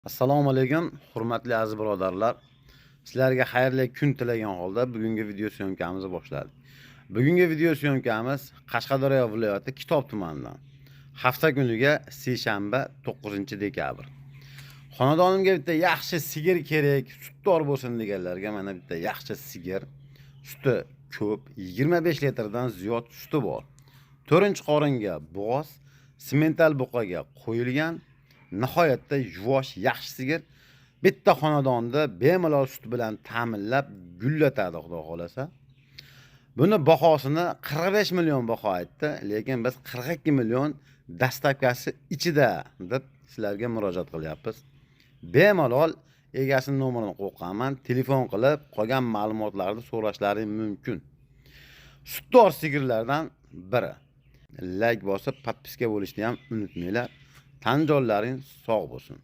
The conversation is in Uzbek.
Assalomu alaykum, hurmatli aziz birodarlar. Sizlarga xayrli kun tilagan holda bugungi video syomkamizni boshladik. Bugungi video syomkamiz Qashqadaryo viloyati Kitob tumanidan. Hafta kuniga seshanba 9-dekabr. Xonadonimga bitta yaxshi sigir kerak, sutdor bo'lsin deganlarga mana bitta yaxshi sigir. Suti ko'p, 25 litrdan ziyod suti bor. 4-qoringa bo'g'oz, simental buqaga qo'yilgan. Nihoyatda yuvosh yaxshi sigir bitta xonadonda bemalol sut bilan ta'minlab gullatadi xudo xolasa. Buni bahosini 45 million baho aytdi, lekin biz 42 million dastavkasi ichida deb sizlarga murojaat qilyapmiz. Bemalol egasining nomerini qo'yganman, telefon qilib qolgan ma'lumotlarni so'rashlaring mumkin. Sutdor sigirlardan biri. Like bosib, podpiska bo'lishni ham unutmanglar. Tan jonlaring sog' bo'lsin.